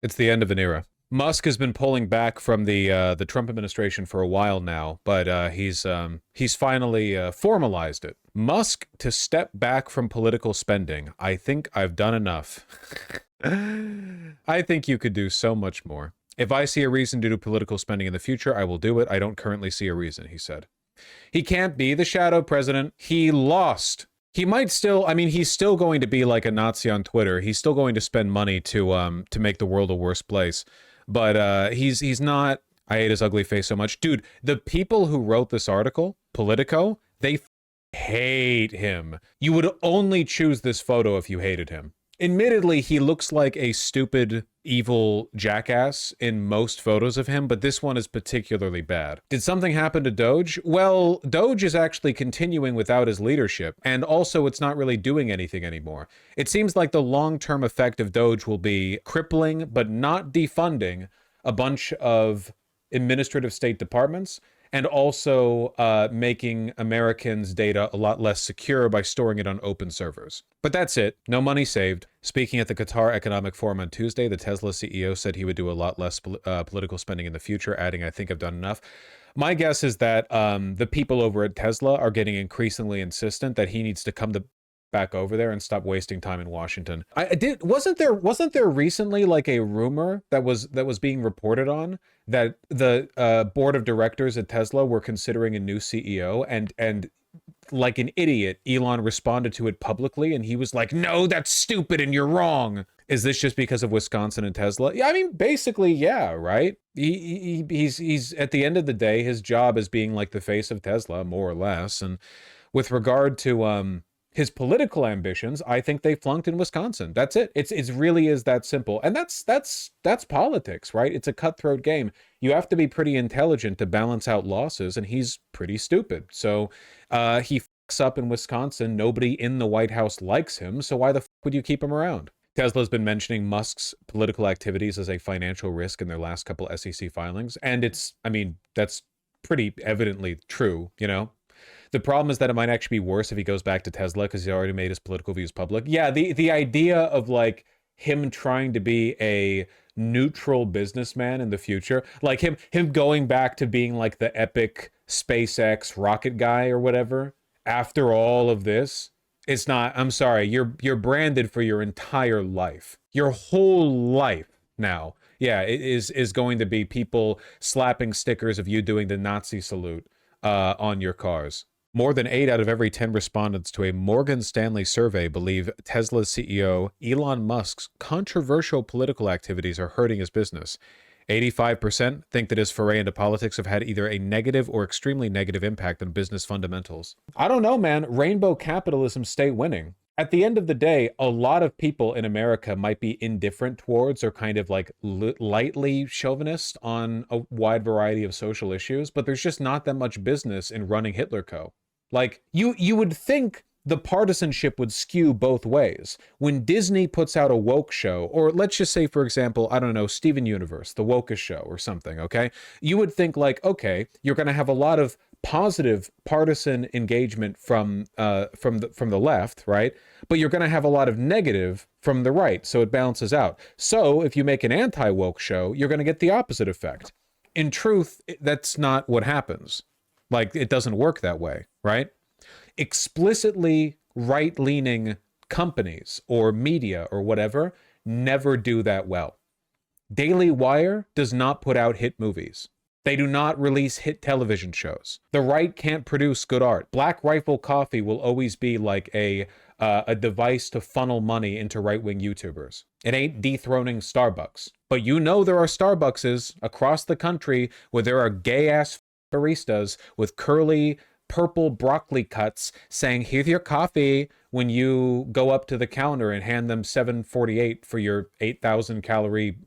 It's the end of an era. Musk has been pulling back from the Trump administration for a while now, but he's finally formalized it. Musk to step back from political spending. I think I've done enough. I think you could do so much more. If I see a reason to do political spending in the future, I will do it. I don't currently see a reason, he said. He can't be the shadow president. He lost. He might still, I mean, he's still going to be like a Nazi on Twitter. He's still going to spend money to make the world a worse place. But he's not, I hate his ugly face so much. Dude, the people who wrote this article, Politico, they hate him. You would only choose this photo if you hated him. Admittedly, he looks like a stupid, evil jackass in most photos of him, but this one is particularly bad. Did something happen to DOGE? Well, DOGE is actually continuing without his leadership, and also it's not really doing anything anymore. It seems like the long-term effect of DOGE will be crippling, but not defunding, a bunch of administrative state departments, and also making Americans' data a lot less secure by storing it on open servers. But that's it. No money saved. Speaking at the Qatar Economic Forum on Tuesday, the Tesla CEO said he would do a lot less political spending in the future, adding, "I think I've done enough." My guess is that the people over at Tesla are getting increasingly insistent that he needs to come back over there and stop wasting time in Washington. Wasn't there recently like a rumor that was being reported on that the board of directors at Tesla were considering a new CEO, and like an idiot, Elon responded to it publicly and he was like, "No, that's stupid and you're wrong." Is this just because of Wisconsin and Tesla? Yeah, I mean, basically, yeah, right? He's at the end of the day, his job is being like the face of Tesla, more or less. And with regard to his political ambitions, I think they flunked in Wisconsin. That's it. It's really is that simple. And that's politics, right? It's a cutthroat game. You have to be pretty intelligent to balance out losses, and he's pretty stupid. So he fucks up in Wisconsin. Nobody in the White House likes him, so why the fuck would you keep him around? Tesla's been mentioning Musk's political activities as a financial risk in their last couple SEC filings, and that's pretty evidently true, you know? The problem is that it might actually be worse if he goes back to Tesla because he already made his political views public. Yeah, the idea of like him trying to be a neutral businessman in the future, like him going back to being like the epic SpaceX rocket guy or whatever after all of this, it's not. I'm sorry, you're branded for your entire life, your whole life now. Yeah, it is going to be people slapping stickers of you doing the Nazi salute on your cars. More than 8 out of every 10 respondents to a Morgan Stanley survey believe Tesla's CEO Elon Musk's controversial political activities are hurting his business. 85% think that his foray into politics have had either a negative or extremely negative impact on business fundamentals. I don't know, man. Rainbow capitalism stay winning. At the end of the day, a lot of people in America might be indifferent towards or kind of like lightly chauvinist on a wide variety of social issues, but there's just not that much business in running Hitler Co. Like, you would think the partisanship would skew both ways. When Disney puts out a woke show, or let's just say, for example, I don't know, Steven Universe, the wokest show or something, okay? You would think like, okay, you're going to have a lot of positive partisan engagement from the left, right? But you're going to have a lot of negative from the right, so it balances out. So if you make an anti-woke show, you're going to get the opposite effect. In truth, that's not what happens. Like, it doesn't work that way, right? Explicitly right-leaning companies or media or whatever never do that well. Daily Wire does not put out hit movies. They do not release hit television shows. The right can't produce good art. Black Rifle Coffee will always be like a device to funnel money into right-wing YouTubers. It ain't dethroning Starbucks. But you know there are Starbuckses across the country where there are gay-ass baristas with curly purple broccoli cuts saying, "Here's your coffee," when you go up to the counter and hand them $7.48 for your 8,000 calorie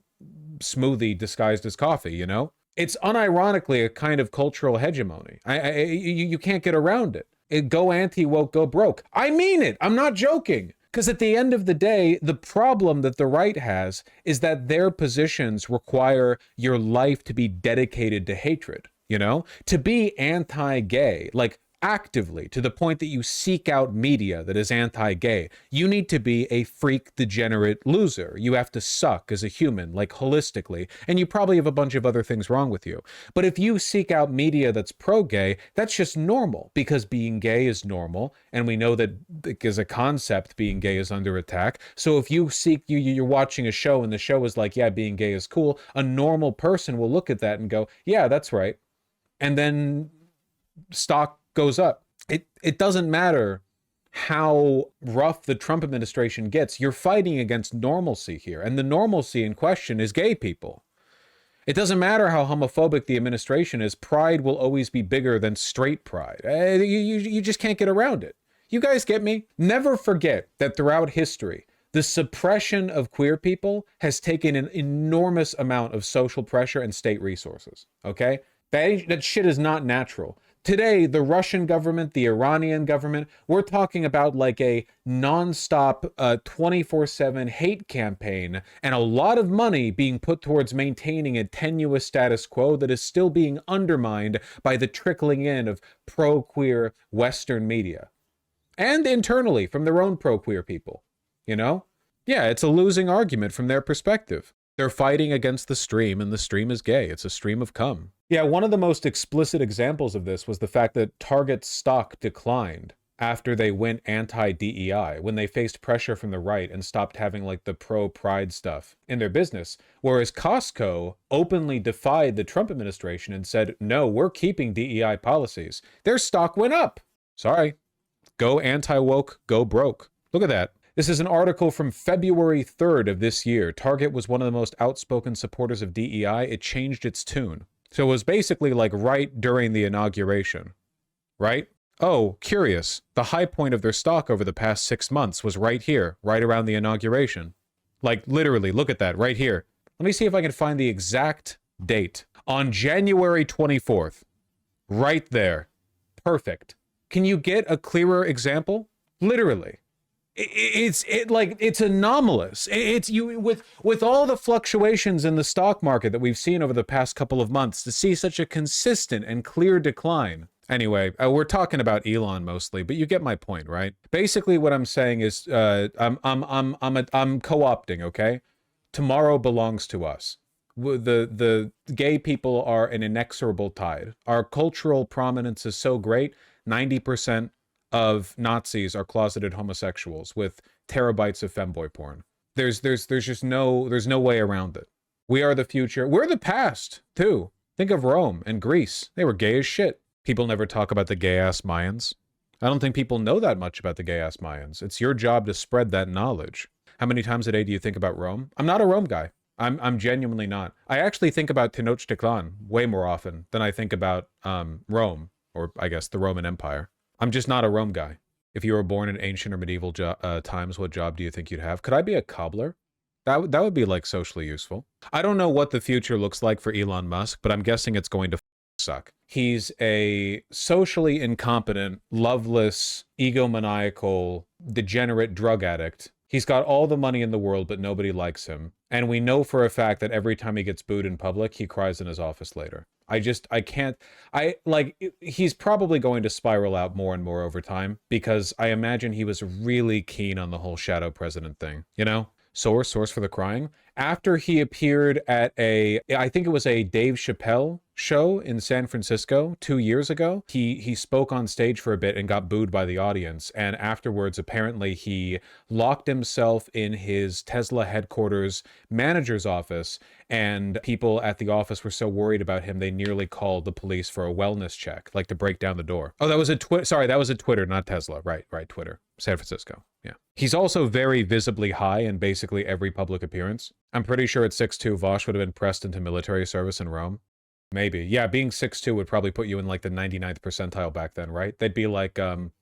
smoothie disguised as coffee, you know? It's unironically a kind of cultural hegemony. You can't get around it. Go anti-woke, go broke. I mean it. I'm not joking. Because at the end of the day, the problem that the right has is that their positions require your life to be dedicated to hatred. You know, to be anti-gay, like actively, to the point that you seek out media that is anti-gay, you need to be a freak degenerate loser. You have to suck as a human, like holistically, and you probably have a bunch of other things wrong with you. But if you seek out media that's pro-gay, that's just normal, because being gay is normal, and we know that as a concept, being gay is under attack. So if you seek, you're watching a show and the show is like, yeah, being gay is cool, a normal person will look at that and go, yeah, that's right. And then stock goes up. It doesn't matter how rough the Trump administration gets. You're fighting against normalcy here, and the normalcy in question is gay people. It doesn't matter how homophobic the administration is. Pride will always be bigger than straight pride. You just can't get around it. You guys get me? Never forget that throughout history, the suppression of queer people has taken an enormous amount of social pressure and state resources. Okay? That shit is not natural. Today, the Russian government, the Iranian government, we're talking about like a nonstop 24/7 hate campaign and a lot of money being put towards maintaining a tenuous status quo that is still being undermined by the trickling in of pro-queer Western media. And internally from their own pro-queer people, you know? Yeah, it's a losing argument from their perspective. They're fighting against the stream, and the stream is gay. It's a stream of cum. Yeah, one of the most explicit examples of this was the fact that Target's stock declined after they went anti-DEI, when they faced pressure from the right and stopped having like the pro-pride stuff in their business. Whereas Costco openly defied the Trump administration and said, no, we're keeping DEI policies. Their stock went up. Sorry. Go anti-woke, go broke. Look at that. This is an article from February 3rd of this year. Target was one of the most outspoken supporters of DEI. It changed its tune. So it was basically like right during the inauguration, right? Oh, curious. The high point of their stock over the past 6 months was right here, right around the inauguration. Like literally, look at that right here. Let me see if I can find the exact date. On January 24th, right there. Perfect. Can you get a clearer example? Literally. It's anomalous. It's you with all the fluctuations in the stock market that we've seen over the past couple of months, to see such a consistent and clear decline. Anyway, we're talking about Elon mostly, but you get my point, right? Basically, what I'm saying is, I'm co-opting. Okay, tomorrow belongs to us. The gay people are an inexorable tide. Our cultural prominence is so great. 90% of Nazis are closeted homosexuals with terabytes of femboy porn. There's just no way around it. We are the future. We're the past too. Think of Rome and Greece. They were gay as shit. People never talk about the gay-ass Mayans. I don't think people know that much about the gay-ass Mayans. It's your job to spread that knowledge. How many times a day do you think about Rome? I'm not a Rome guy. I'm genuinely not. I actually think about Tenochtitlan way more often than I think about Rome, or I guess the Roman Empire. I'm just not a Rome guy. If you were born in ancient or medieval times, what job do you think you'd have? Could I be a cobbler? That would be like socially useful. I don't know what the future looks like for Elon Musk, but I'm guessing it's going to suck. He's a socially incompetent, loveless, egomaniacal, degenerate drug addict. He's got all the money in the world, but nobody likes him. And we know for a fact that every time he gets booed in public, he cries in his office later. He's probably going to spiral out more and more over time, because I imagine he was really keen on the whole shadow president thing, you know? Source for the crying. After he appeared at I think it was a Dave Chappelle show in San Francisco 2 years ago, he spoke on stage for a bit and got booed by the audience. And afterwards, apparently he locked himself in his Tesla headquarters manager's office, and people at the office were so worried about him, they nearly called the police for a wellness check, like to break down the door. Oh, that was a Twitter, not Tesla. Right, Twitter. San Francisco. Yeah. He's also very visibly high in basically every public appearance. I'm pretty sure at 6'2", Vosh would have been pressed into military service in Rome. Maybe. Yeah, being 6'2" would probably put you in like the 99th percentile back then, right? They'd be like,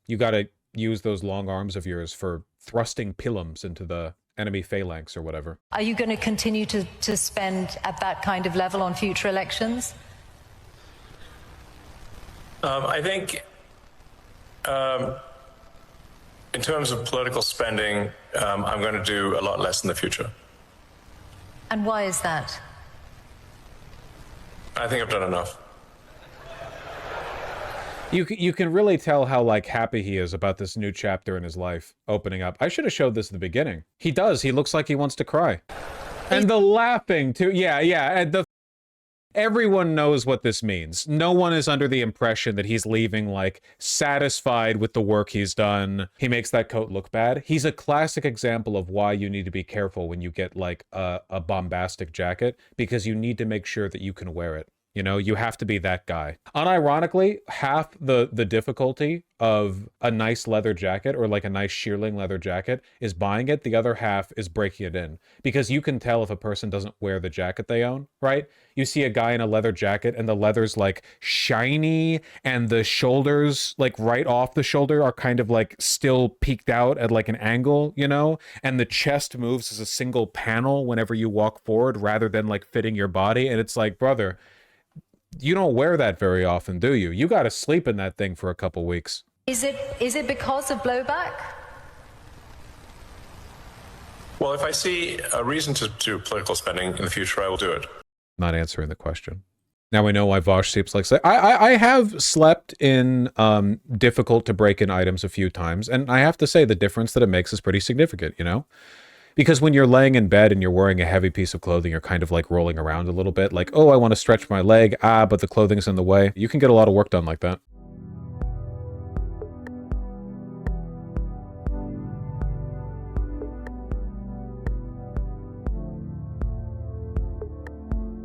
you gotta use those long arms of yours for thrusting pilums into the enemy phalanx or whatever. Are you going to continue to spend at that kind of level on future elections? I think in terms of political spending, I'm going to do a lot less in the future. And why is that? I think I've done enough. You can really tell how like happy he is about this new chapter in his life opening up. I should have showed this at the beginning. He does. He looks like he wants to cry. And the laughing too. Yeah, yeah. And everyone knows what this means. No one is under the impression that he's leaving like satisfied with the work he's done. He makes that coat look bad. He's a classic example of why you need to be careful when you get like a bombastic jacket, because you need to make sure that you can wear it. You know, you have to be that guy. Unironically, half the difficulty of a nice leather jacket or like a nice shearling leather jacket is buying it. The other half is breaking it in, because you can tell if a person doesn't wear the jacket they own, right? You see a guy in a leather jacket and the leather's like shiny and the shoulders, like right off the shoulder, are kind of like still peeked out at like an angle, you know? And the chest moves as a single panel whenever you walk forward rather than like fitting your body. And it's like, brother, you don't wear that very often, do you? You got to sleep in that thing for a couple weeks. Is it because of blowback? Well, if I see a reason to do political spending in the future, I will do it. Not answering the question. Now we know why Vosh sleeps like I have slept in difficult to break in items a few times, and I have to say the difference that it makes is pretty significant, you know? Because when you're laying in bed and you're wearing a heavy piece of clothing, you're kind of like rolling around a little bit, like, oh, I want to stretch my leg, but the clothing's in the way. You can get a lot of work done like that.